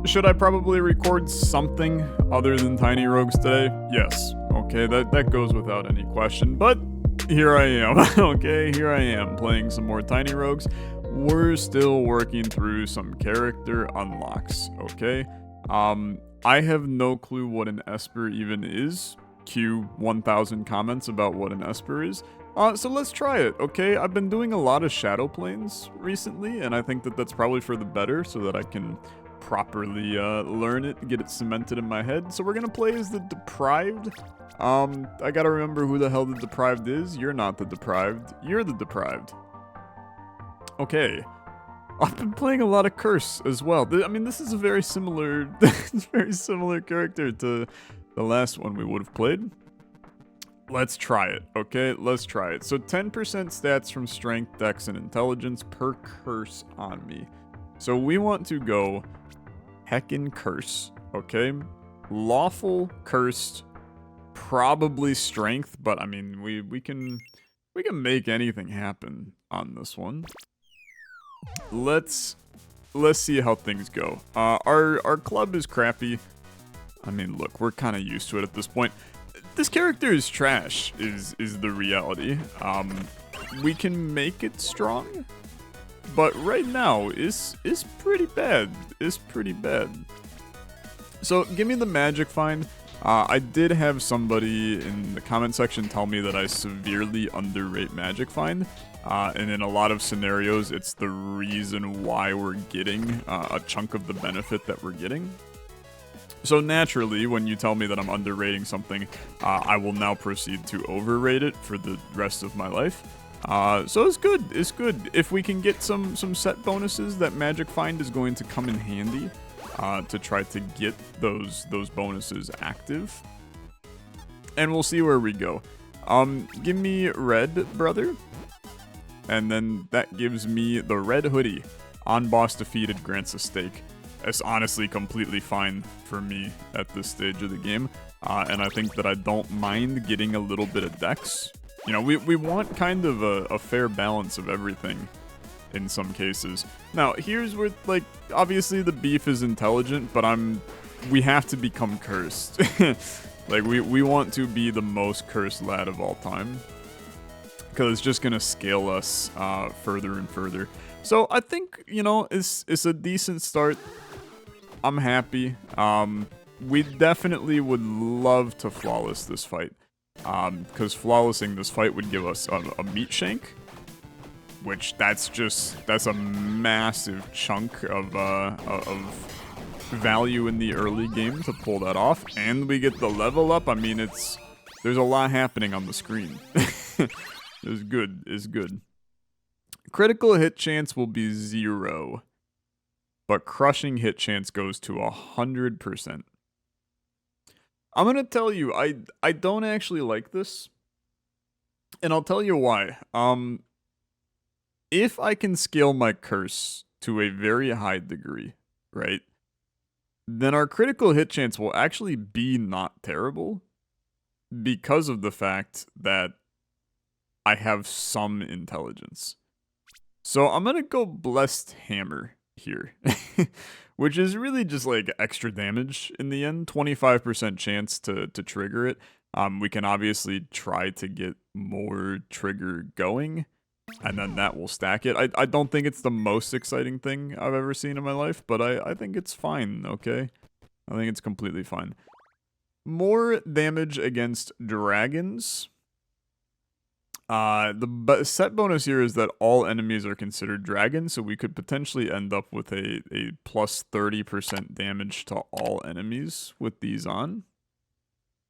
Should I probably record something other than Tiny Rogues today? Yes. Okay, that goes without any question. But here I am. Okay, here I am playing some more Tiny Rogues. We're still working through some character unlocks, okay? I have no clue what an Esper even is. Cue 1,000 comments about what an Esper is. So let's try it, okay? I've been doing a lot of shadow planes recently, and I think that that's probably for the better so that I can properly learn it, get it cemented in my head. So we're gonna play as the deprived. I gotta remember who the hell the deprived is. You're not the deprived. You're the deprived. Okay. I've been playing a lot of Curse as well. I mean, this is a very similar, very similar character to the last one we would have played. Let's try it, okay? Let's try it. So 10% stats from Strength, Dex, and Intelligence per Curse on me. So we want to go heckin' Curse, okay? Lawful, Cursed, probably Strength, but I mean, we can make anything happen on this one. Let's see how things go. Our club is crappy. I mean, look, we're kind of used to it at this point. This character is trash, is the reality. We can make it strong, but right now is pretty bad. Is pretty bad. So give me the magic find. I did have somebody in the comment section tell me that I severely underrate magic find. And in a lot of scenarios, it's the reason why we're getting a chunk of the benefit that we're getting. So naturally, when you tell me that I'm underrating something, I will now proceed to overrate it for the rest of my life. So it's good, it's good. If we can get some set bonuses, that magic find is going to come in handy to try to get those bonuses active. And we'll see where we go. Give me red, brother. And then that gives me the red hoodie. On boss defeated grants a stake. It's honestly completely fine for me at this stage of the game. And I think that I don't mind getting a little bit of dex. You know, we want kind of a fair balance of everything in some cases. Now, here's where, like, obviously the beef is intelligent, but we have to become cursed. Like, we want to be the most cursed lad of all time. Because it's just going to scale us further and further. So I think, you know, it's a decent start. I'm happy. We definitely would love to flawless this fight. Because flawlessing this fight would give us a meat shank. Which that's a massive chunk of value in the early game to pull that off. And we get the level up. I mean, there's a lot happening on the screen. It's good, it's good. Critical hit chance will be 0. But crushing hit chance goes to 100%. I'm gonna tell you, I don't actually like this. And I'll tell you why. If I can scale my curse to a very high degree, right? Then our critical hit chance will actually be not terrible. Because of the fact that I have some intelligence. So I'm gonna go Blessed Hammer here. Which is really just like extra damage in the end. 25% chance to trigger it. We can obviously try to get more trigger going. And then that will stack it. I don't think it's the most exciting thing I've ever seen in my life. But I think it's fine, okay? I think it's completely fine. More damage against dragons. The set bonus here is that all enemies are considered dragons, so we could potentially end up with a plus 30% damage to all enemies with these on.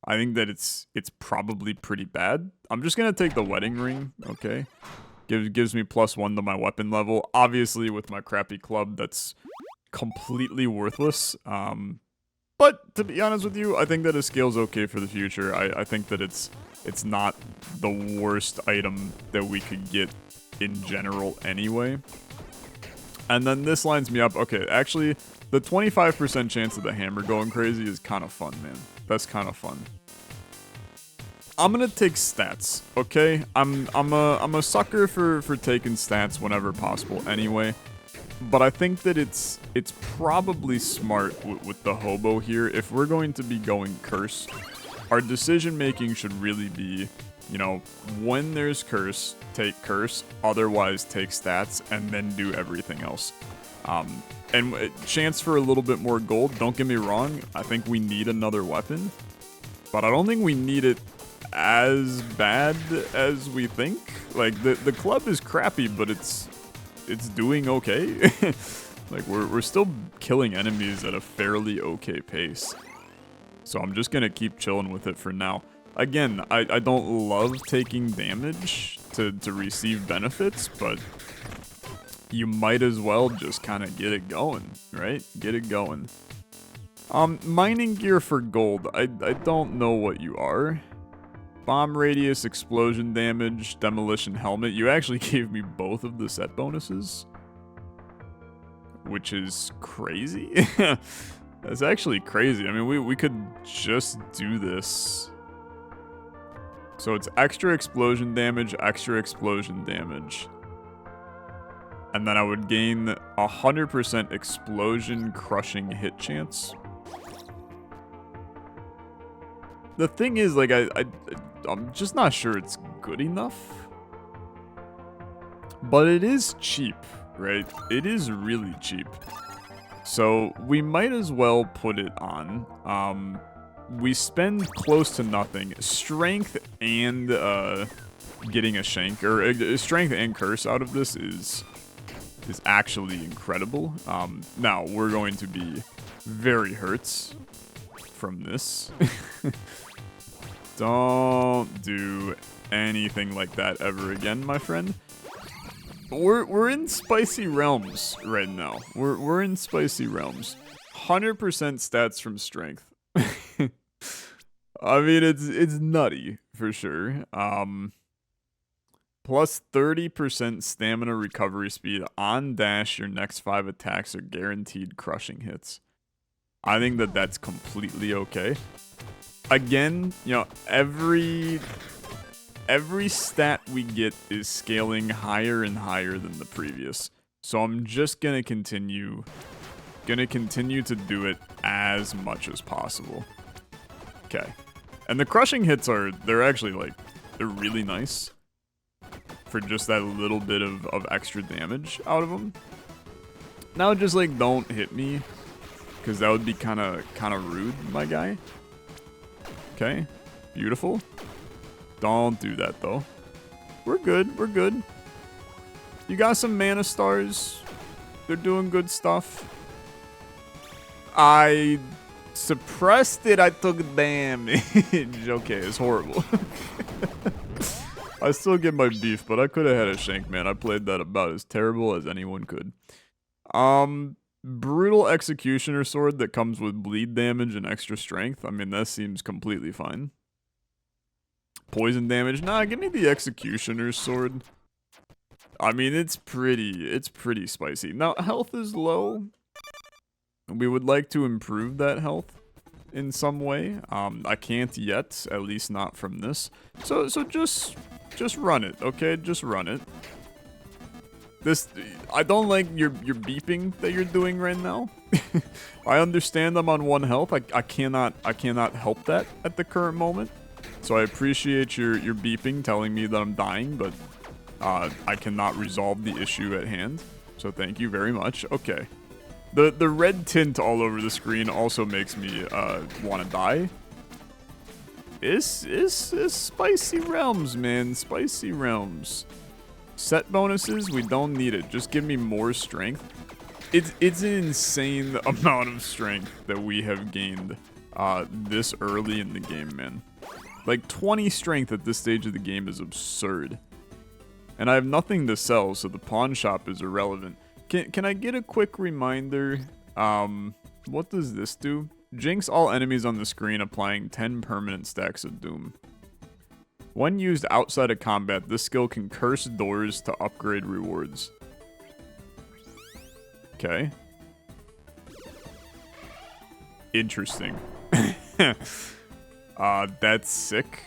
I think that it's probably pretty bad. I'm just gonna take the wedding ring, okay? Gives me +1 to my weapon level. Obviously, with my crappy club, that's completely worthless. But to be honest with you, I think that it scales okay for the future. I think that it's not the worst item that we could get in general anyway. And then this lines me up. Okay, actually, the 25% chance of the hammer going crazy is kind of fun, man. That's kind of fun. I'm gonna take stats, okay? I'm a sucker for taking stats whenever possible anyway. But I think that it's probably smart with the hobo here. If we're going to be going curse, our decision making should really be, you know, when there's curse, take curse, otherwise take stats, and then do everything else. And chance for a little bit more gold, don't get me wrong, I think we need another weapon, but I don't think we need it as bad as we think. Like, the club is crappy, but it's doing okay. Like, we're still killing enemies at a fairly okay pace. So I'm just gonna keep chilling with it for now. Again, I don't love taking damage to receive benefits, but you might as well just kind of get it going, right? Get it going. Mining gear for gold. I don't know what you are. Bomb radius, explosion damage, demolition helmet. You actually gave me both of the set bonuses, which is crazy. That's actually crazy. I mean, we could just do this. So it's extra explosion damage, and then I would gain 100% explosion crushing hit chance. The thing is, like, I'm just not sure it's good enough. But it is cheap, right? It is really cheap. So we might as well put it on. We spend close to nothing. Strength and getting a shank, or strength and curse out of this is actually incredible. Now, we're going to be very hurt from this. Don't do anything like that ever again, my friend. We're in spicy realms right now. We're in spicy realms. 100% stats from strength. I mean, it's nutty for sure. Plus 30% stamina recovery speed on dash. Your next 5 attacks are guaranteed crushing hits. I think that's completely okay. Again, you know, every stat we get is scaling higher and higher than the previous. So I'm just gonna continue to do it as much as possible. Okay. And the crushing hits they're actually like, they're really nice for just that little bit of extra damage out of them. Now just like don't hit me, because that would be kind of rude, my guy. Okay, beautiful. Don't do that though. We're good, we're good. You got some mana stars. They're doing good stuff. I suppressed it, I took damage. Okay, it's horrible. I still get my beef, but I could have had a shank, man. I played that about as terrible as anyone could. Brutal Executioner Sword that comes with bleed damage and extra strength. I mean, that seems completely fine. Poison damage. Nah, give me the Executioner Sword. I mean, it's pretty spicy. Now, health is low. We would like to improve that health in some way. I can't yet, at least not from this. So just run it, okay? Just run it. I don't like your beeping that you're doing right now. I understand I'm on 1 health. I cannot help that at the current moment. So I appreciate your beeping telling me that I'm dying, but I cannot resolve the issue at hand. So thank you very much. Okay. The red tint all over the screen also makes me want to die. It's spicy realms, man. Spicy realms. Set bonuses, we don't need it. Just give me more strength. It's an insane amount of strength that we have gained this early in the game, man. Like 20 strength at this stage of the game is absurd. And I have nothing to sell, so the pawn shop is irrelevant. Can I get a quick reminder? What does this do? Jinx all enemies on the screen, applying 10 permanent stacks of doom. When used outside of combat, this skill can curse doors to upgrade rewards. Okay. Interesting. That's sick.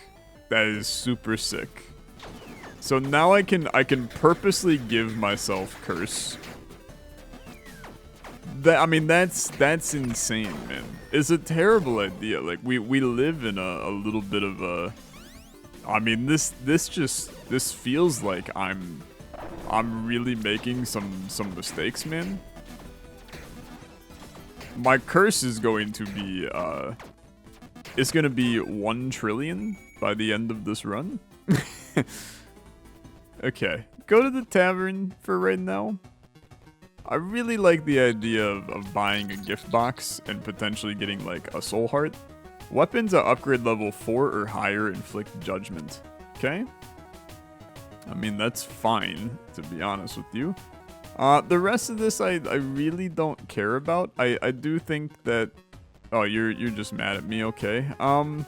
That is super sick. So now I can purposely give myself curse I mean, that's insane, man. It's a terrible idea. Like, we live in a little bit of a... I mean, this feels like I'm really making some mistakes, man. My curse is going to be, it's gonna be 1 trillion by the end of this run. Okay, go to the tavern for right now. I really like the idea of buying a gift box and potentially getting, like, a soul heart. Weapons at upgrade level 4 or higher inflict judgment. Okay? I mean, that's fine, to be honest with you. The rest of this I really don't care about. I do think that... Oh, you're just mad at me, okay. I'm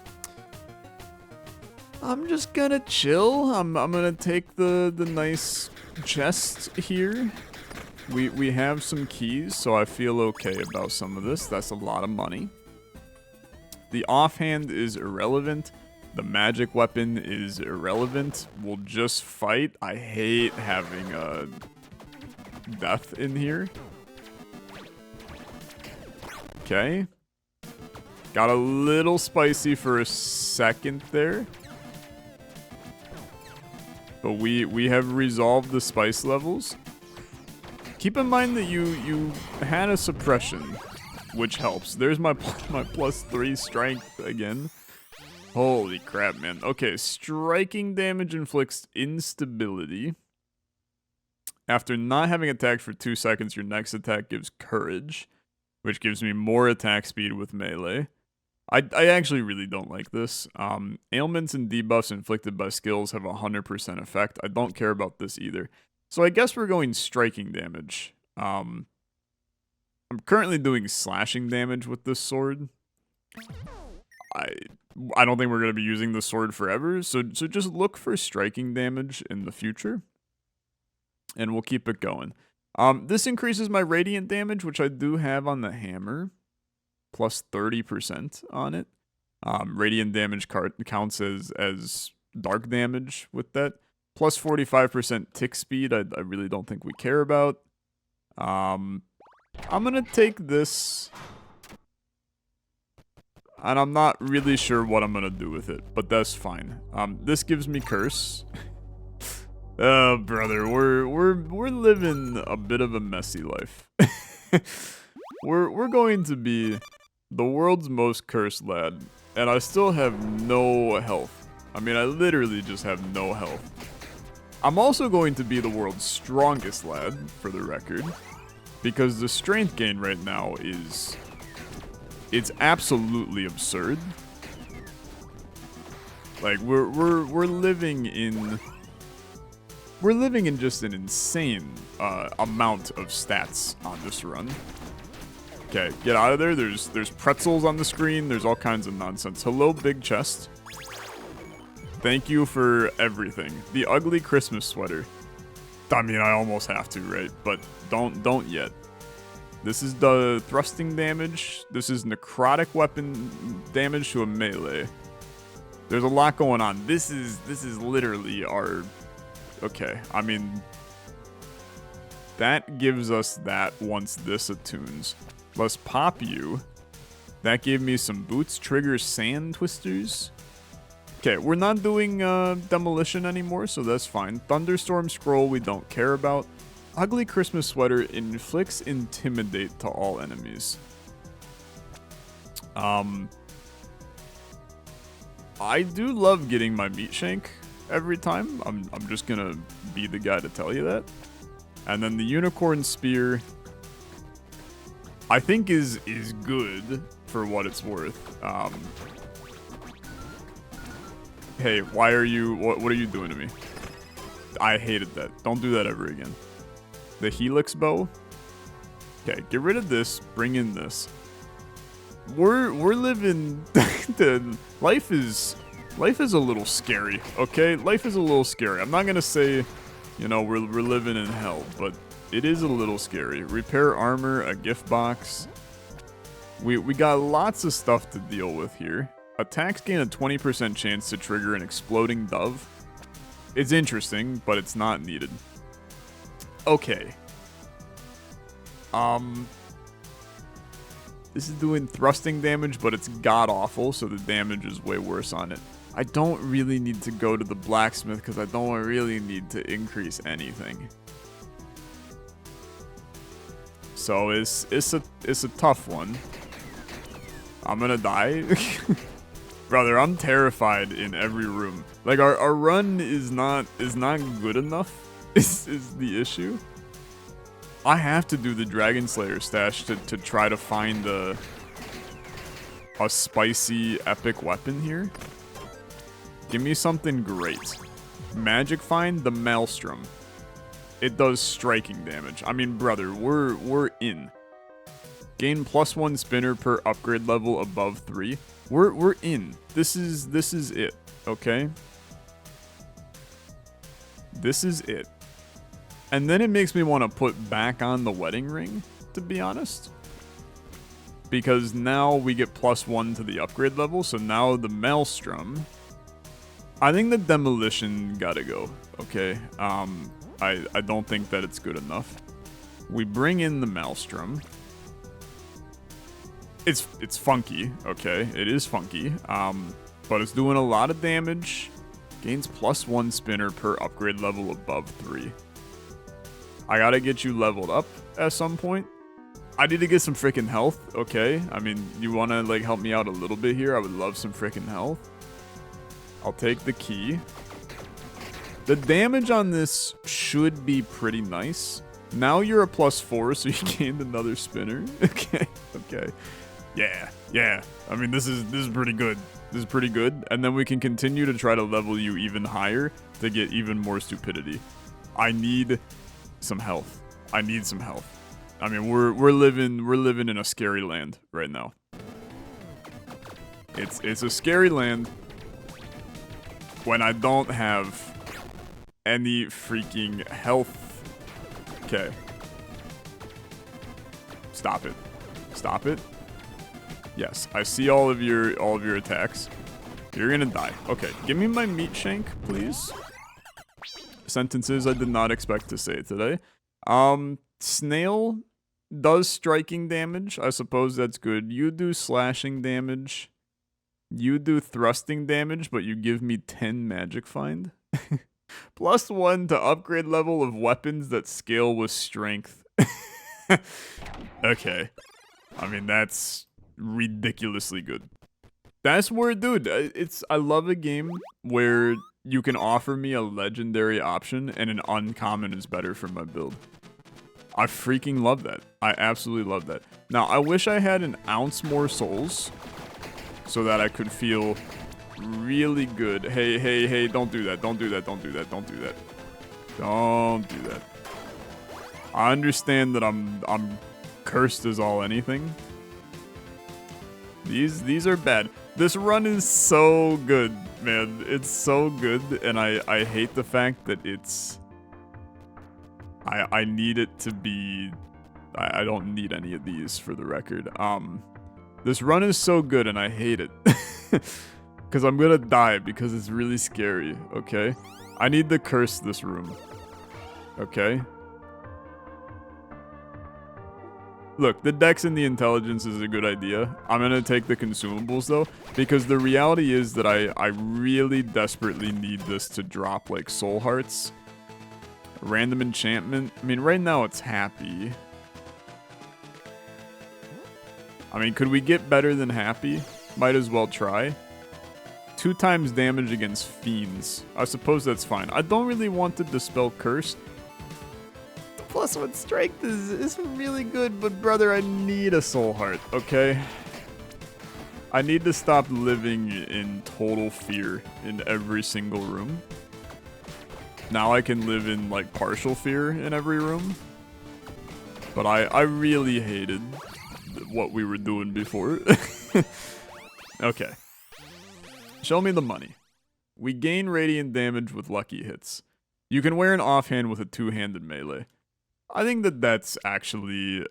just gonna chill. I'm gonna take the nice chest here. We have some keys, so I feel okay about some of this. That's a lot of money. The offhand is irrelevant. The magic weapon is irrelevant. We'll just fight. I hate having a death in here. Okay. Got a little spicy for a second there. But we have resolved the spice levels. Keep in mind that you had a suppression, which helps. There's my +3 strength again. Holy crap, man. Okay, striking damage inflicts instability. After not having attacked for 2 seconds, your next attack gives courage, which gives me more attack speed with melee. I actually really don't like this. Ailments and debuffs inflicted by skills have 100% effect. I don't care about this either. So I guess we're going striking damage. I'm currently doing slashing damage with this sword. I don't think we're going to be using the sword forever, so just look for striking damage in the future, and we'll keep it going. This increases my radiant damage, which I do have on the hammer, plus 30% on it. Radiant damage counts as dark damage with that. Plus 45% tick speed, I really don't think we care about. I'm going to take this... And I'm not really sure what I'm gonna do with it, but that's fine. This gives me curse. Oh, brother, we're living a bit of a messy life. We're going to be the world's most cursed lad, and I still have no health. I mean, I literally just have no health. I'm also going to be the world's strongest lad, for the record, because the strength gain right now is... It's absolutely absurd. Like, we're living in just an insane amount of stats on this run. Okay, get out of there. There's pretzels on the screen. There's all kinds of nonsense. Hello, big chest. Thank you for everything. The ugly Christmas sweater. I mean, I almost have to, right? But don't yet. This is the thrusting damage. This is necrotic weapon damage to a melee. There's a lot going on. This is literally our... Okay, I mean... That gives us that once this attunes. Let's pop you. That gave me some boots. Trigger sand twisters. Okay, we're not doing demolition anymore, so that's fine. Thunderstorm scroll we don't care about. Ugly Christmas sweater inflicts intimidate to all enemies. I do love getting my meat shank every time. I'm just gonna be the guy to tell you that. And then the unicorn spear, I think is good for what it's worth. Hey, why are you? What are you doing to me? I hated that. Don't do that ever again. The helix bow. Okay, get rid of this. Bring in this. We're living. Life is a little scary. Okay, life is a little scary. I'm not gonna say, you know, we're living in hell, but it is a little scary. Repair armor, a gift box. We got lots of stuff to deal with here. Attacks gain a 20% chance to trigger an exploding dove. It's interesting, but it's not needed. Okay. This is doing thrusting damage, but it's god-awful, so the damage is way worse on it. I don't really need to go to the blacksmith because I don't really need to increase anything. So it's a tough one. I'm gonna die. Brother, I'm terrified in every room. Like our run is not good enough is the issue. I have to do the Dragon Slayer stash to try to find a spicy epic weapon here. Give me something great. Magic Find the Maelstrom. It does striking damage. I mean, brother, we're in. Gain +1 spinner per upgrade level above 3. We're in. This is it, okay? This is it. And then it makes me want to put back on the wedding ring, to be honest. Because now we get +1 to the upgrade level, so now the Maelstrom. I think the Demolition gotta go, okay? I don't think that it's good enough. We bring in the Maelstrom. It's funky, okay? It is funky, but it's doing a lot of damage. Gains +1 spinner per upgrade level above 3. I gotta get you leveled up at some point. I need to get some freaking health, okay? I mean, you wanna like help me out a little bit here? I would love some freaking health. I'll take the key. The damage on this should be pretty nice. Now you're a +4, so you gained another spinner. Okay, okay. Yeah. I mean, this is pretty good. This is pretty good. And then we can continue to try to level you even higher to get even more stupidity. I need some health. I need some health. I mean, we're living in a scary land right now. It's a scary land when I don't have any freaking health. Okay. Stop it. Stop it. Yes, I see all of your attacks. You're gonna die. Okay, give me my meat shank, please. Sentences I did not expect to say today. Snail does striking damage. I suppose that's good. You do slashing damage. You do thrusting damage, but you give me 10 magic find. +1 to upgrade level of weapons that scale with strength. Okay. I mean, that's ridiculously good. That's where, dude, I love a game where you can offer me a legendary option and an uncommon is better for my build. I freaking love that. I absolutely love that. Now, I wish I had an ounce more souls so that I could feel really good. Hey, don't do that. Don't do that. Don't do that. Don't do that. Don't do that. I understand that I'm cursed as all anything. These are bad. This run is so good, man. It's so good, and I hate the fact that it's... I need it to be... I don't need any of these, for the record. This run is so good, and I hate it. Because I'm gonna die, because it's really scary, okay? I need to curse this room. Okay? Look, the dex and the intelligence is a good idea. I'm gonna take the consumables, though, because the reality is that I really desperately need this to drop, like, soul hearts. Random enchantment. I mean, right now it's happy. I mean, could we get better than happy? Might as well try. 2 times damage against fiends. I suppose that's fine. I don't really want to dispel curse. The +1 strength is really good, but brother, I need a soul heart, okay? I need to stop living in total fear in every single room. Now I can live in, like, partial fear in every room. But I really hated what we were doing before. Okay. Show me the money. We gain radiant damage with lucky hits. You can wear an offhand with a 2-handed melee. I think that that's actually...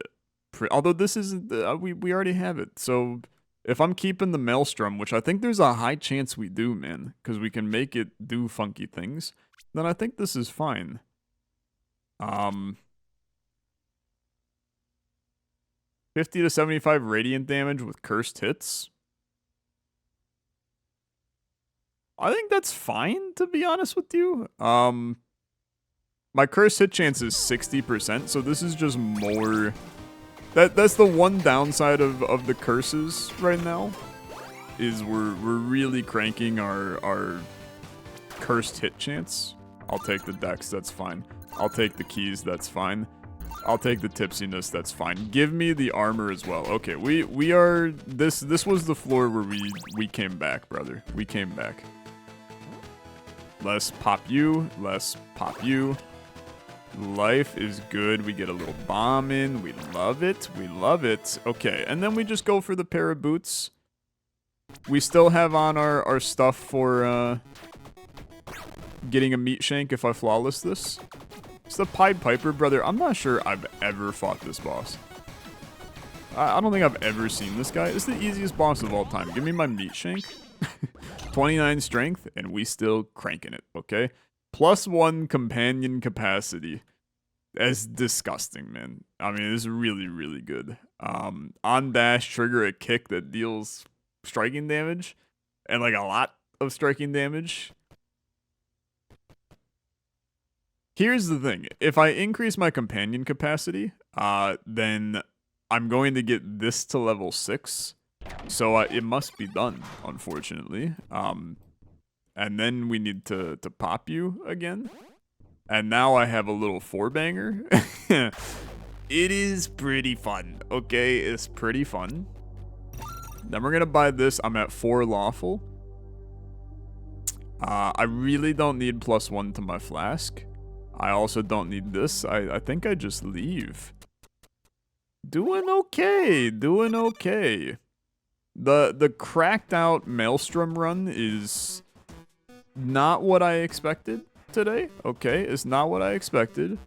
although this isn't... we already have it, so... If I'm keeping the maelstrom, which I think there's a high chance we do, man, because we can make it do funky things, then I think this is fine. 50 to 75 radiant damage with cursed hits. I think that's fine, to be honest with you. My cursed hit chance is 60%, so this is just more... That's the one downside of the curses right now, is we're really cranking our cursed hit chance. I'll take the dex, that's fine. I'll take the keys, that's fine. I'll take the tipsiness, that's fine. Give me the armor as well. Okay, we are... This was the floor where we came back, brother. We came back. Let's pop you. Let's pop you. Life is good. We get a little bomb in. We love it. We love it. Okay, and then we just go for the pair of boots. We still have on our stuff for getting a meat shank if I flawless this. It's the Pied Piper, brother. I'm not sure I've ever fought this boss. I don't think I've ever seen this guy. It's the easiest boss of all time. Give me my meat shank. 29 strength, and we still cranking it, okay? +1 companion capacity. That's disgusting, man. I mean, it's really, really good. On dash, trigger a kick that deals striking damage, and like a lot of striking damage. Here's the thing. If I increase my companion capacity, then I'm going to get this to level 6. So it must be done, unfortunately. And then we need to pop you again. And now I have a little 4-banger. It is pretty fun, okay? It's pretty fun. Then we're going to buy this. I'm at 4 lawful. I really don't need +1 to my flask. I also don't need this. I think I just leave. Doing okay. Doing okay. The cracked out maelstrom run is not what I expected today. Okay, it's not what I expected.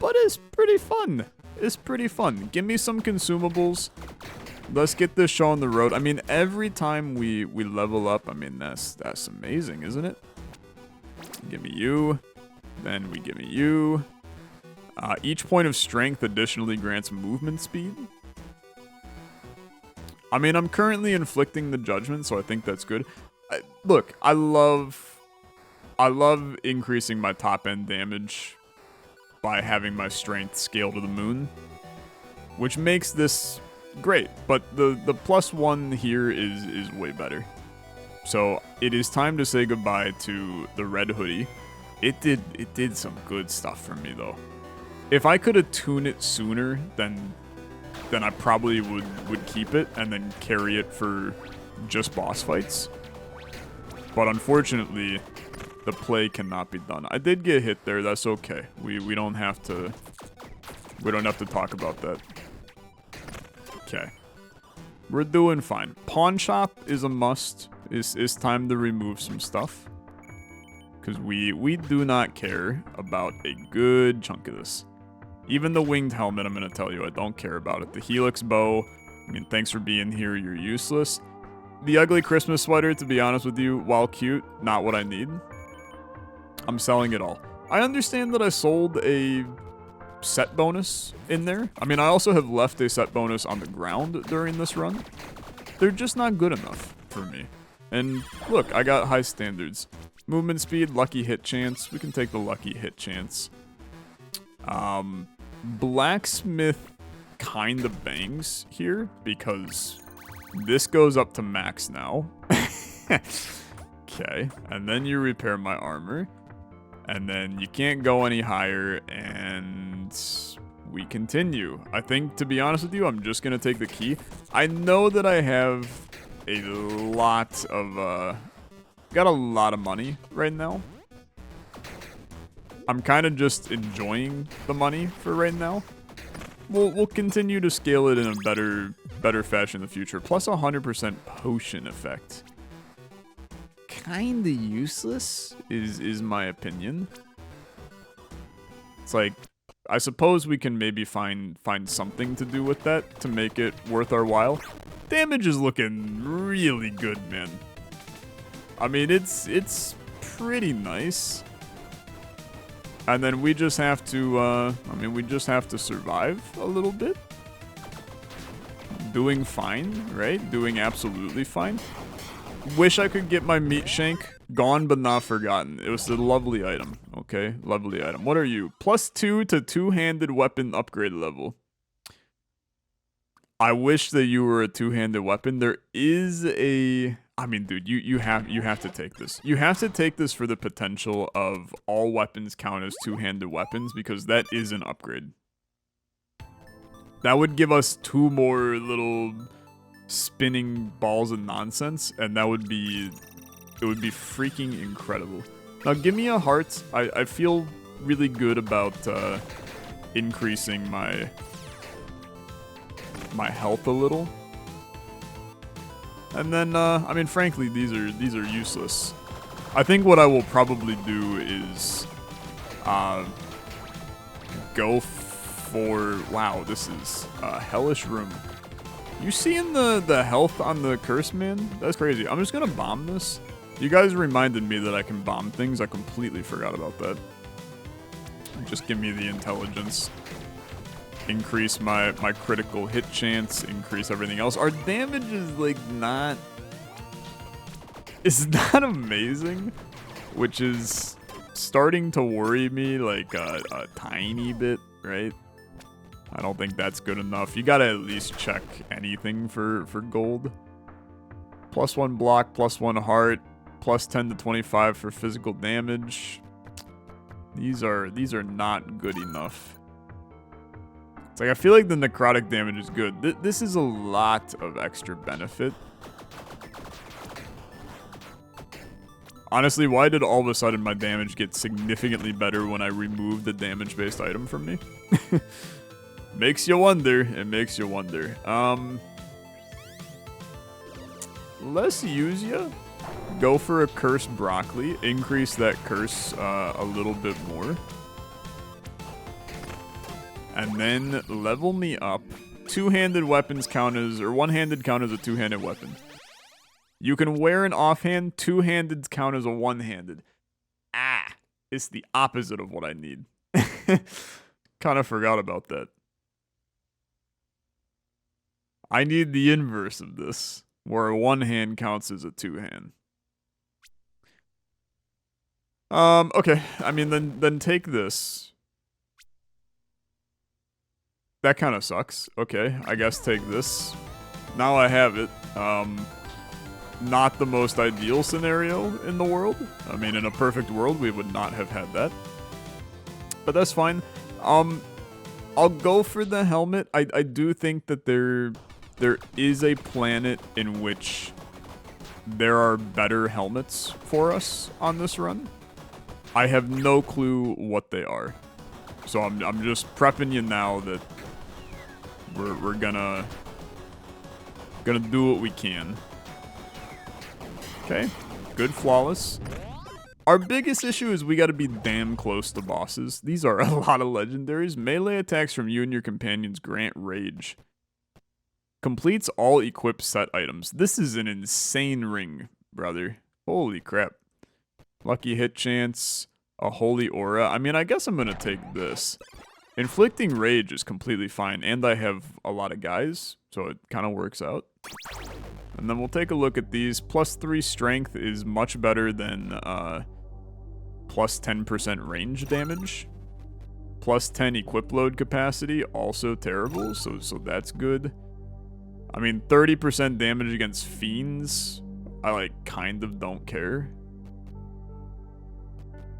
But it's pretty fun. It's pretty fun. Give me some consumables. Let's get this show on the road. I mean, every time we level up, I mean, that's amazing, isn't it? Give me you. Then we give me you. Each point of strength additionally grants movement speed. I mean, I'm currently inflicting the judgment, so I think that's good. Look, I love increasing my top end damage by having my strength scale to the moon, which makes this great. But the +1 here is way better. So it is time to say goodbye to the red hoodie. It did some good stuff for me though. If I could attune it sooner, then I probably would keep it and then carry it for just boss fights. But unfortunately, the play cannot be done. I did get hit there. That's okay. We don't have to talk about that. Okay. We're doing fine. Pawn shop is a must. It's time to remove some stuff. Because we do not care about a good chunk of this. Even the winged helmet, I'm going to tell you, I don't care about it. The helix bow, I mean, thanks for being here, you're useless. The ugly Christmas sweater, to be honest with you, while cute, not what I need. I'm selling it all. I understand that I sold a set bonus in there. I mean, I also have left a set bonus on the ground during this run. They're just not good enough for me. And look, I got high standards. Movement speed, lucky hit chance. We can take the lucky hit chance. Blacksmith kind of bangs here because this goes up to max now. Okay, and then you repair my armor. And then you can't go any higher, and we continue. I think, to be honest with you, I'm just going to take the key. I know that I have a lot of, got a lot of money right now. I'm kind of just enjoying the money for right now. We'll continue to scale it in a better fashion in the future. Plus 100% potion effect. Kinda useless is my opinion. It's like, I suppose we can maybe find something to do with that to make it worth our while. Damage is looking really good, man. I mean, it's pretty nice. And then we just have to, we just have to survive a little bit. doing fine, right? Doing absolutely fine. Wish I could get my meat shank. Gone but not forgotten. It was a lovely item, okay? Lovely item. What are you? +2 to two-handed weapon upgrade level. I wish that you were a two-handed weapon. There is a... I mean, dude, you have to take this. You have to take this for the potential of all weapons count as two-handed weapons, because that is an upgrade. That would give us 2 more little spinning balls of nonsense, and that would be... It would be freaking incredible. Now, give me a heart. I feel really good about increasing my health a little. And then, I mean, frankly, these are useless. I think what I will probably do is go for... Wow, this is a hellish room. You seeing the health on the curse, man? That's crazy. I'm just gonna bomb this. You guys reminded me that I can bomb things. I completely forgot about that. Just give me the intelligence. Increase my critical hit chance. Increase everything else. Our damage is like not... It's not amazing. Which is starting to worry me like a tiny bit, right? I don't think that's good enough. You gotta at least check anything for gold. +1 block, +1 heart. +10 to 25 for physical damage. These are not good enough. It's like I feel like the necrotic damage is good. This is a lot of extra benefit. Honestly, why did all of a sudden my damage get significantly better when I removed the damage-based item from me? Makes you wonder. It makes you wonder. Let's use ya. Go for a cursed broccoli. Increase that curse a little bit more. And then level me up. Two-handed weapons count as... Or one-handed count as a two-handed weapon. You can wear an offhand. Two-handed count as a one-handed. Ah! It's the opposite of what I need. Kind of forgot about that. I need the inverse of this. Where one hand counts as a two-hand. Okay. I mean, then take this. That kind of sucks. Okay, I guess take this. Now I have it. Not the most ideal scenario in the world. I mean, in a perfect world, we would not have had that. But that's fine. I'll go for the helmet. I do think that there is a planet in which there are better helmets for us on this run. I have no clue what they are. So I'm just prepping you now that we're gonna do what we can. Okay, good flawless. Our biggest issue is we gotta be damn close to bosses. These are a lot of legendaries. Melee attacks from you and your companions grant rage. Completes all equipped set items. This is an insane ring, brother. Holy crap. Lucky hit chance. A holy aura. I mean, I guess I'm gonna take this. Inflicting rage is completely fine, and I have a lot of guys, so it kind of works out. And then we'll take a look at these. +3 strength is much better than plus 10% range damage. +10 equip load capacity, also terrible, so that's good. I mean, 30% damage against fiends, I like kind of don't care.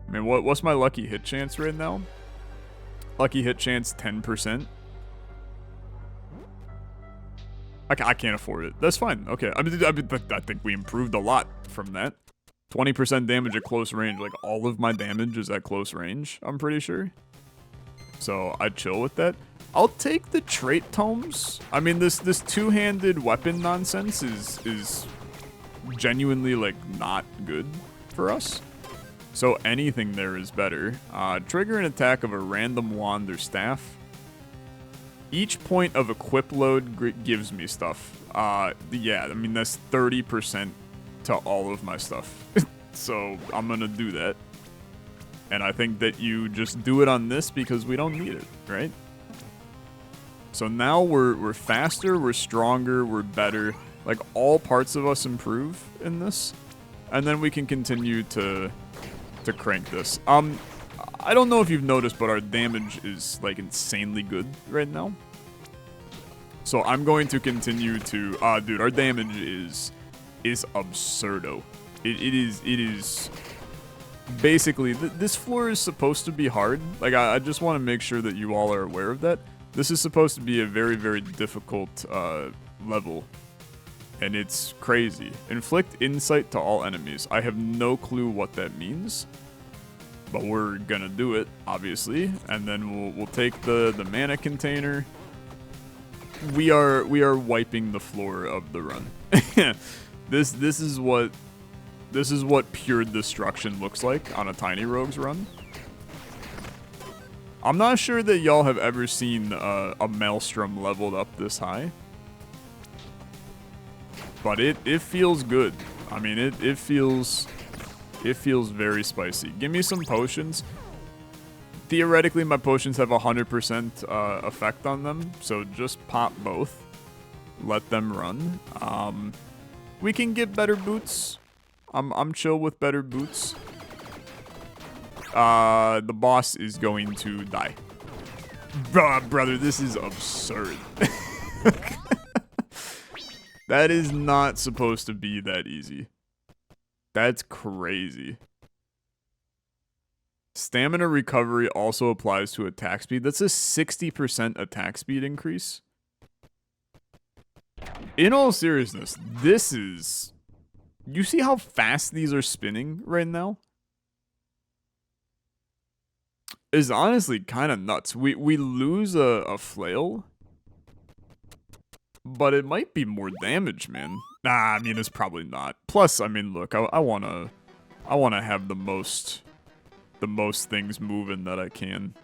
I mean, what's my lucky hit chance right now? Lucky hit chance 10%. I can't afford it. That's fine. Okay. I think we improved a lot from that. 20% damage at close range. Like, all of my damage is at close range, I'm pretty sure. So, I'd chill with that. I'll take the trait tomes. I mean, this two-handed weapon nonsense is genuinely, like, not good for us. So anything there is better. Trigger an attack of a random wand or staff. Each point of equip load gives me stuff. Yeah, I mean, that's 30% to all of my stuff. So I'm gonna do that. And I think that you just do it on this because we don't need it, right? So now we're faster, we're stronger, we're better. Like, all parts of us improve in this. And then we can continue to crank this. I don't know if you've noticed, but our damage is, like, insanely good right now. So I'm going to continue to... dude, our damage is absurdo. It is... Basically, this floor is supposed to be hard. Like, I just want to make sure that you all are aware of that. This is supposed to be a very, very difficult level. And it's crazy. Inflict insight to all enemies. I have no clue what that means. But we're gonna do it, obviously. And then we'll take the mana container. We are wiping the floor of the run. This is what pure destruction looks like on a Tiny Rogues run. I'm not sure that y'all have ever seen a Maelstrom leveled up this high. But it feels good. I mean, it feels very spicy. Give me some potions. Theoretically, my potions have 100% effect on them, so just pop both. Let them run. We can get better boots. I'm chill with better boots. The boss is going to die. Brother, this is absurd. That is not supposed to be that easy. That's crazy. Stamina recovery also applies to attack speed. That's a 60% attack speed increase. In all seriousness, this is... You see how fast these are spinning right now? It's honestly kind of nuts. We lose a flail, but it might be more damage, man. Nah, I mean, it's probably not. Plus, I mean, look, I wanna have the most things moving that I can.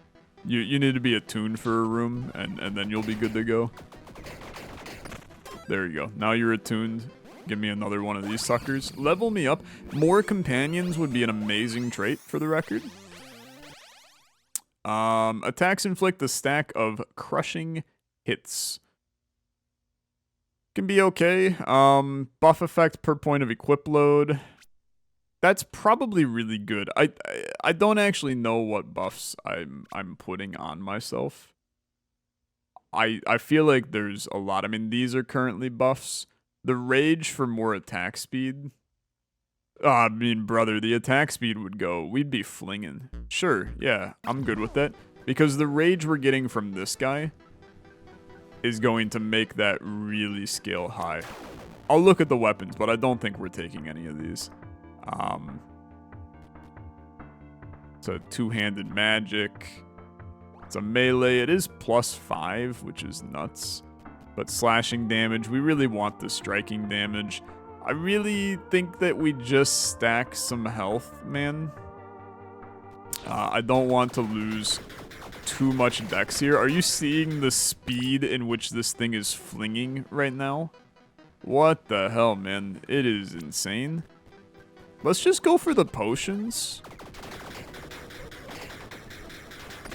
You need to be attuned for a room, and then you'll be good to go. There you go. Now you're attuned. Give me another one of these suckers. Level me up. More companions would be an amazing trait, for the record. Attacks inflict a stack of crushing hits. Can be okay. Buff effect per point of equip load. That's probably really good. I don't actually know what buffs I'm putting on myself. I feel like there's a lot. I mean, these are currently buffs. The rage for more attack speed. I mean, brother, the attack speed would go. We'd be flinging. Sure, yeah, I'm good with that. Because the rage we're getting from this guy is going to make that really scale high. I'll look at the weapons, but I don't think we're taking any of these. It's a two-handed magic. It's a melee. It is +5, which is nuts. But slashing damage, we really want the striking damage. I really think that we just stack some health, man. I don't want to lose too much dex here. Are you seeing the speed in which this thing is flinging right now? What the hell, man? It is insane. Let's just go for the potions.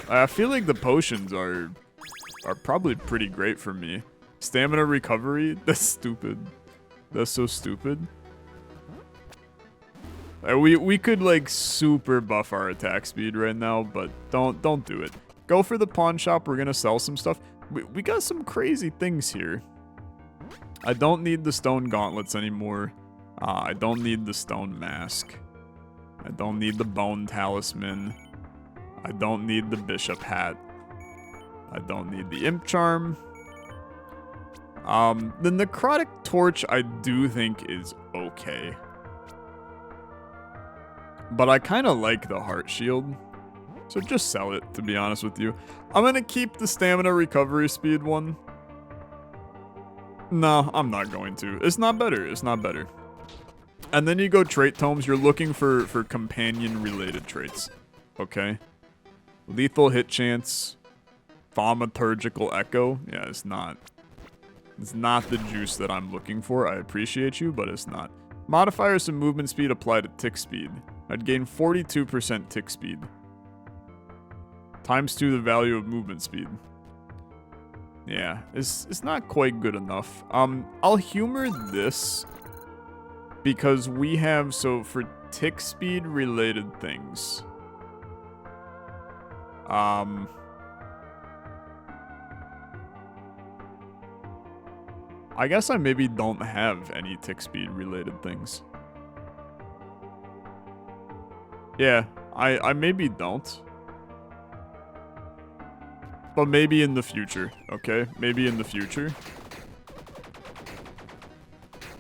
I feel like the potions are probably pretty great for me. Stamina recovery? That's stupid. That's so stupid. We could like super buff our attack speed right now, but don't do it. Go for the pawn shop. We're gonna sell some stuff. We got some crazy things here. I don't need the stone gauntlets anymore. I don't need the stone mask. I don't need the bone talisman. I don't need the bishop hat. I don't need the imp charm. The necrotic torch I do think is okay. But I kind of like the heart shield. So just sell it, to be honest with you. I'm going to keep the stamina recovery speed one. No, I'm not going to. It's not better. It's not better. And then you go trait tomes. You're looking for companion-related traits. Okay? Lethal hit chance. Thaumaturgical echo. Yeah, it's not. It's not the juice that I'm looking for. I appreciate you, but it's not. Modifiers to movement speed apply to tick speed. I'd gain 42% tick speed. Times 2 the value of movement speed. Yeah, it's not quite good enough. I'll humor this because we have, so for tick speed related things. I guess I maybe don't have any tick speed related things. Yeah, I maybe don't. But maybe in the future, okay? Maybe in the future.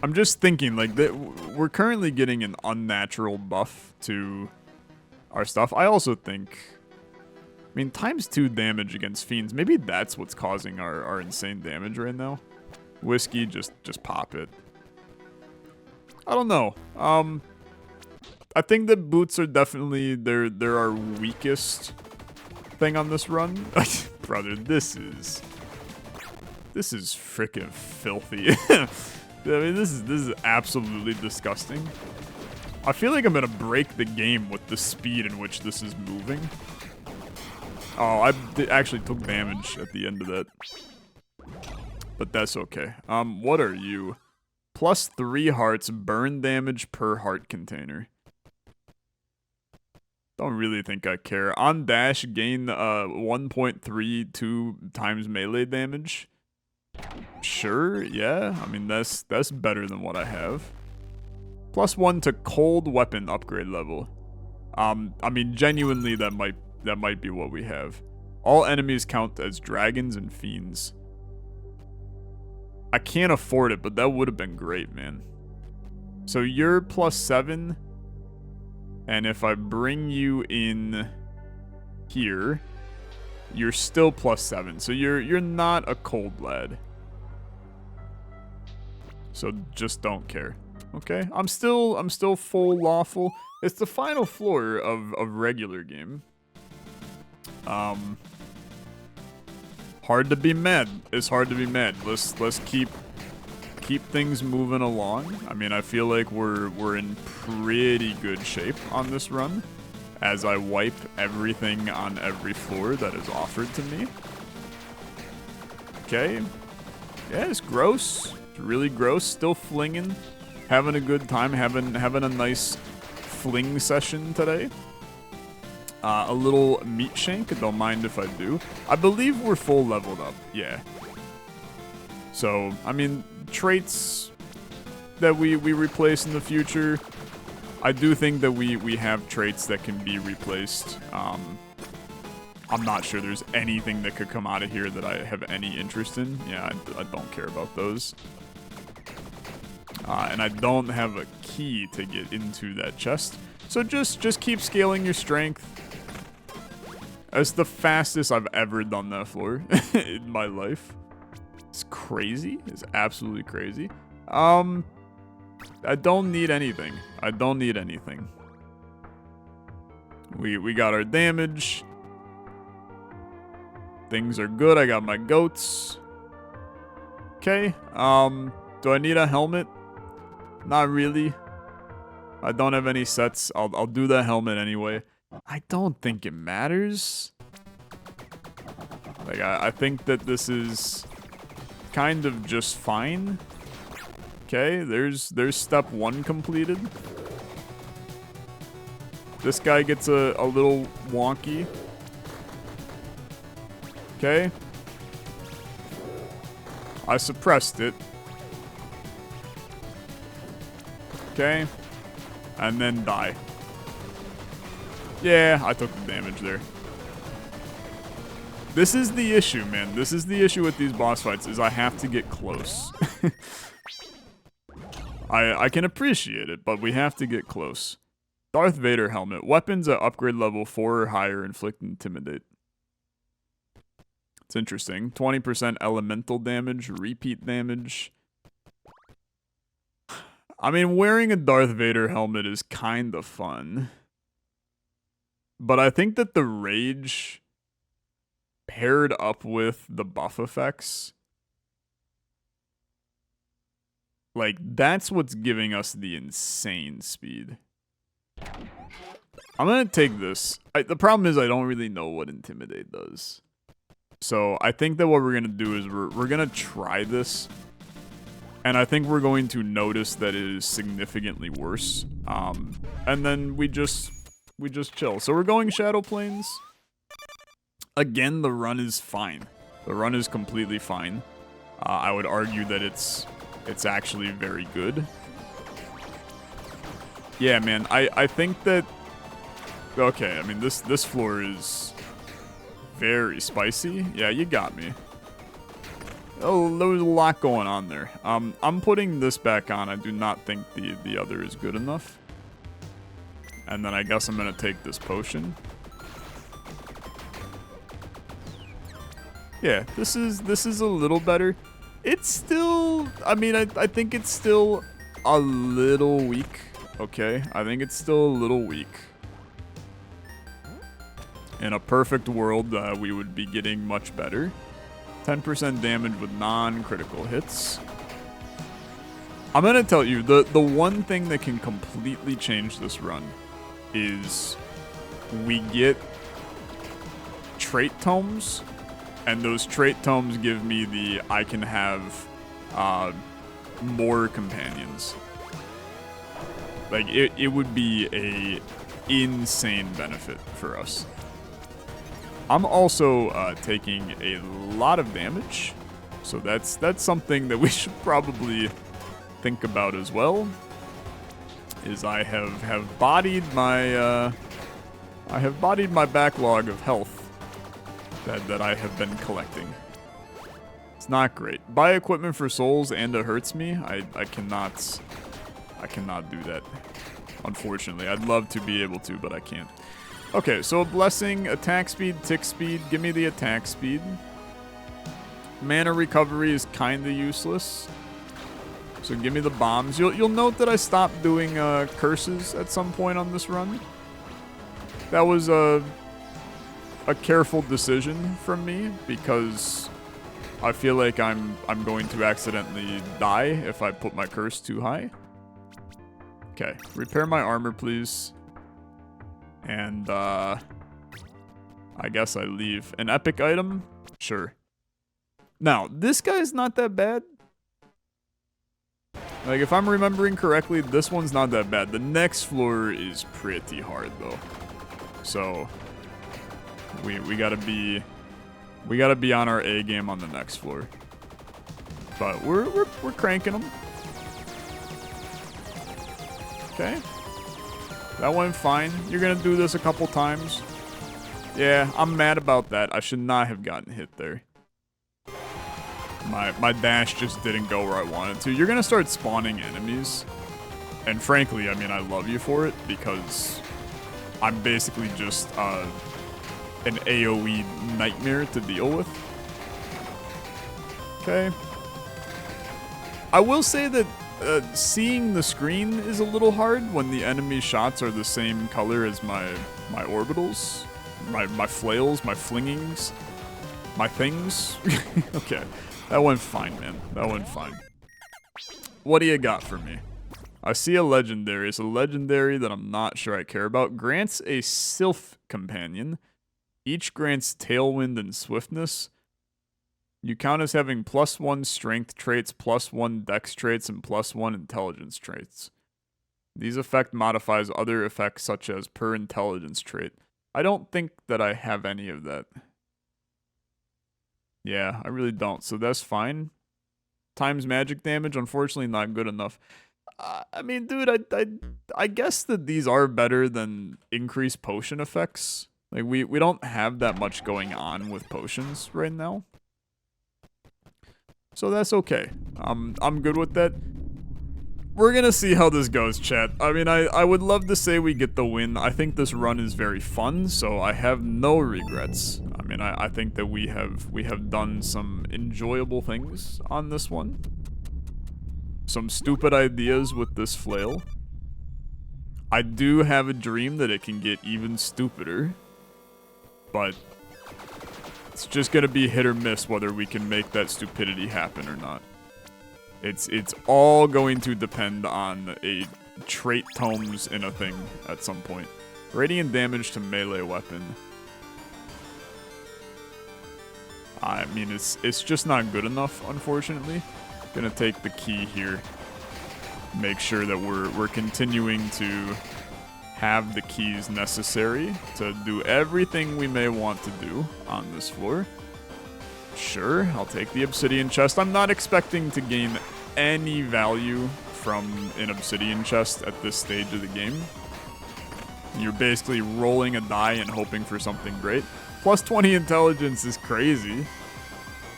I'm just thinking, like, that we're currently getting an unnatural buff to our stuff. I also think, I mean, ×2 damage against fiends, maybe that's what's causing our insane damage right now. Whiskey, just pop it. I don't know. I think that boots are definitely they're our weakest thing on this run. Brother, this is freaking filthy. I mean, this is absolutely disgusting. I feel like I'm gonna break the game with the speed in which this is moving. Oh, I actually took damage at the end of that. But that's okay. What are you? +3 hearts, burn damage per heart container. Don't really think I care. On dash, gain 1.32 times melee damage. Sure, yeah. I mean, that's better than what I have. +1 to cold weapon upgrade level. I mean, genuinely, that might be what we have. All enemies count as dragons and fiends. I can't afford it, but that would have been great, man. So you're +7. And if I bring you in here, you're still +7. So you're not a cold lad. So just don't care. Okay? I'm still full lawful. It's the final floor of regular game. Hard to be mad. It's hard to be mad. Let's keep things moving along. I mean, I feel like we're in pretty good shape on this run as I wipe everything on every floor that is offered to me. Okay. Yeah, it's gross. It's really gross. Still flinging. Having a good time. Having a nice fling session today. A little meat shank. Don't mind if I do. I believe we're full leveled up. Yeah. So, I mean, traits that we replace in the future, I do think that we have traits that can be replaced. I'm not sure there's anything that could come out of here that I have any interest in. Yeah, I don't care about those. And I don't have a key to get into that chest. So just keep scaling your strength. That's the fastest I've ever done that floor in my life. It's crazy. It's absolutely crazy. I don't need anything. I don't need anything. We got our damage. Things are good. I got my goats. Okay. Do I need a helmet? Not really. I don't have any sets. I'll do the helmet anyway. I don't think it matters. Like, I think that this is kind of just fine. Okay, there's step 1 completed. This guy gets a little wonky. Okay. I suppressed it. Okay. And then die. Yeah, I took the damage there. This is the issue, man. This is the issue with these boss fights, is I have to get close. I can appreciate it, but we have to get close. Darth Vader helmet. Weapons at upgrade level 4 or higher inflict intimidate. It's interesting. 20% elemental damage, repeat damage. I mean, wearing a Darth Vader helmet is kind of fun. But I think that the rage paired up with the buff effects, like, that's what's giving us the insane speed. I'm gonna take this. The problem is I don't really know what Intimidate does. So I think that what we're going to do is we're going to try this. And I think we're going to notice that it is significantly worse. And then we just chill. So we're going Shadow Plains. Again, the run is fine. The run is completely fine. I would argue that it's actually very good. Yeah, man, I think that... Okay, I mean, this floor is very spicy. Yeah, you got me. Oh, there was a lot going on there. I'm putting this back on. I do not think the other is good enough. And then I guess I'm going to take this potion. Yeah, this is a little better. It's still... I mean, I think it's still a little weak. Okay, I think it's still a little weak. In a perfect world, we would be getting much better. 10% damage with non-critical hits. I'm gonna tell you, the one thing that can completely change this run is we get trait tomes, and those trait tomes give me the I can have more companions. Like, it would be a insane benefit for us. I'm also taking a lot of damage, so that's something that we should probably think about as well. Is I have bodied my backlog of health that I have been collecting. It's not great. Buy equipment for souls and it hurts me. I cannot do that. Unfortunately, I'd love to be able to, but I can't. Okay, so blessing, attack speed, tick speed. Give me the attack speed. Mana recovery is kind of useless. So give me the bombs. You'll note that I stopped doing curses at some point on this run. That was a careful decision from me because I feel like I'm going to accidentally die if I put my curse too high. Okay, repair my armor, please. And, I guess I leave. An epic item? Sure. Now, this guy's not that bad. Like, if I'm remembering correctly, this one's not that bad. The next floor is pretty hard, though. So, we gotta be on our A game on the next floor. But we're cranking them. Okay. That went fine. You're gonna do this a couple times. Yeah, I'm mad about that. I should not have gotten hit there. My dash just didn't go where I wanted to. You're gonna start spawning enemies. And frankly, I mean, I love you for it because I'm basically just an AoE nightmare to deal with. Okay. I will say that seeing the screen is a little hard when the enemy shots are the same color as my orbitals, my flails, my flingings, my things. Okay, that went fine, man. That went fine. What do you got for me? I see a legendary. It's a legendary that I'm not sure I care about. Grants a Sylph companion. Each grants Tailwind and Swiftness. You count as having +1 strength traits, +1 dex traits, and +1 intelligence traits. These effect modifies other effects such as per intelligence trait. I don't think that I have any of that. Yeah, I really don't, so that's fine. Times magic damage, unfortunately not good enough. I mean, dude, I guess that these are better than increased potion effects. Like, we don't have that much going on with potions right now. So that's okay. I'm good with that. We're gonna see how this goes, chat. I mean, I would love to say we get the win. I think this run is very fun, so I have no regrets. I mean, I think that we have done some enjoyable things on this one. Some stupid ideas with this flail. I do have a dream that it can get even stupider, but it's just gonna be hit or miss whether we can make that stupidity happen or not. It's all going to depend on a trait tomes in a thing at some point. Radiant damage to melee weapon. I mean, it's just not good enough, unfortunately. Gonna take the key here. Make sure that we're continuing to have the keys necessary to do everything we may want to do on this floor. Sure, I'll take the obsidian chest. I'm not expecting to gain any value from an obsidian chest at this stage of the game. You're basically rolling a die and hoping for something great. Plus 20 intelligence is crazy.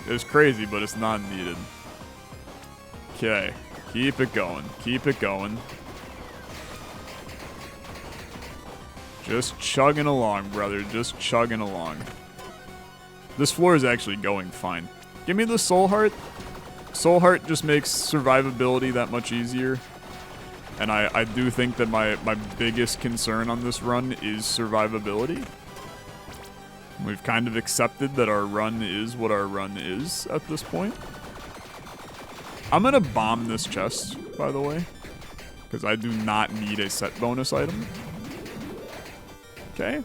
It's crazy, but it's not needed. Okay, keep it going. Keep it going. Just chugging along, brother. Just chugging along. This floor is actually going fine. Give me the soul heart. Soul heart just makes survivability that much easier. And I do think that my biggest concern on this run is survivability. We've kind of accepted that our run is what our run is at this point. I'm gonna bomb this chest, by the way, because I do not need a set bonus item. Okay.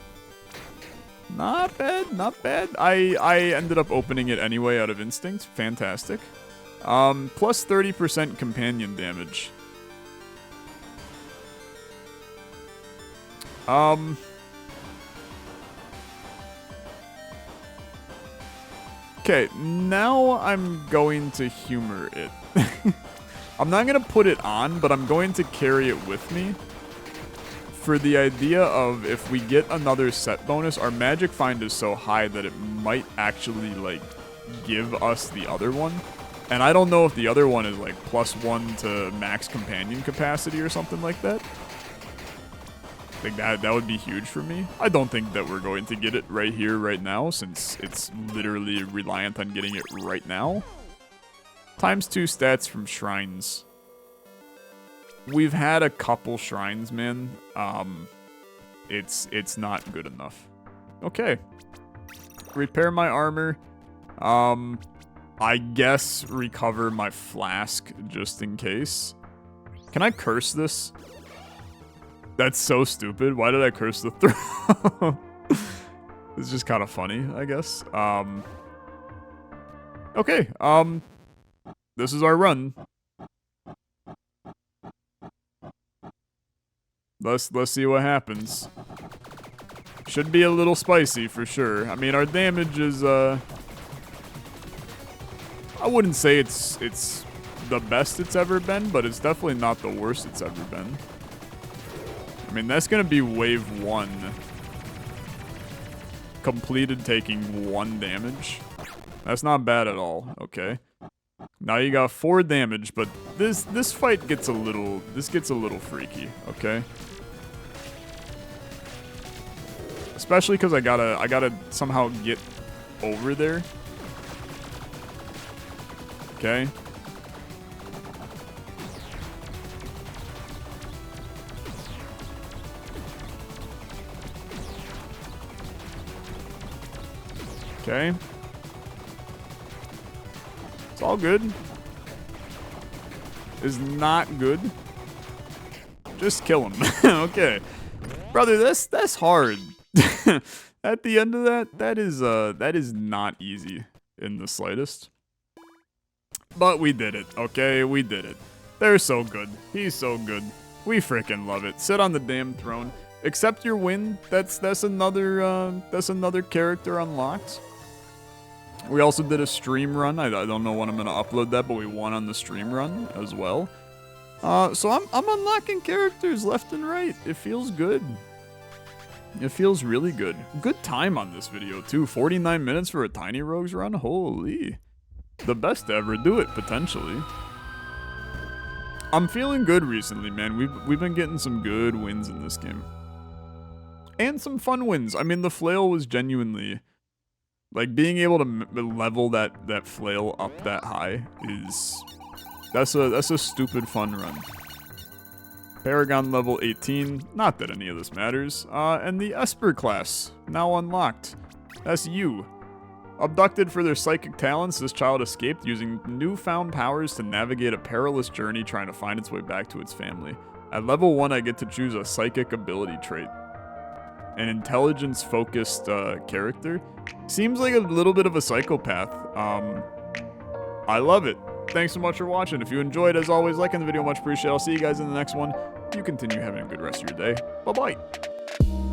Not bad, not bad. I ended up opening it anyway out of instinct. Fantastic. Plus 30% companion damage. Okay, now I'm going to humor it. I'm not going to put it on, but I'm going to carry it with me. For the idea of if we get another set bonus, our magic find is so high that it might actually, like, give us the other one. And I don't know if the other one is, like, +1 to max companion capacity or something like that. I think that would be huge for me. I don't think that we're going to get it right here, right now, since it's literally reliant on getting it right now. ×2 stats from shrines. We've had a couple shrines, man. It's not good enough. Okay. Repair my armor. I guess recover my flask just in case. Can I curse this? That's so stupid. Why did I curse the throw? It's just kind of funny, I guess. Okay. This is our run. Let's see what happens. Should be a little spicy for sure. I mean, our damage is I wouldn't say it's the best it's ever been, but it's definitely not the worst it's ever been. I mean, that's gonna be wave 1. Completed taking 1 damage. That's not bad at all. Okay. Now you got 4 damage, but this fight gets a little freaky, okay? Especially because I gotta somehow get over there. Okay. Okay. It's all good. Is not good. Just kill him. Okay. Brother, that's hard. At the end of that is not easy in the slightest. But we did it, okay? We did it. They're so good. He's so good. We freaking love it. Sit on the damn throne. Accept your win. That's another character unlocked. We also did a stream run. I don't know when I'm gonna upload that, but we won on the stream run as well. So I'm unlocking characters left and right. It feels good. It feels really good. Good time on this video too. 49 minutes for a Tiny Rogues run. Holy. The best to ever do it, potentially. I'm feeling good recently, man. We've been getting some good wins in this game. And some fun wins. I mean, the Flail was genuinely... Like, being able to level that Flail up that high is... That's a stupid fun run. Paragon level 18. Not that any of this matters. And the Esper class. Now unlocked. That's you. Abducted for their psychic talents, this child escaped using newfound powers to navigate a perilous journey trying to find its way back to its family. At level 1, I get to choose a psychic ability trait. an intelligence-focused character. Seems like a little bit of a psychopath. I love it. Thanks so much for watching. If you enjoyed, as always, liking the video, much appreciated. I'll see you guys in the next one. You continue having a good rest of your day. Bye-bye.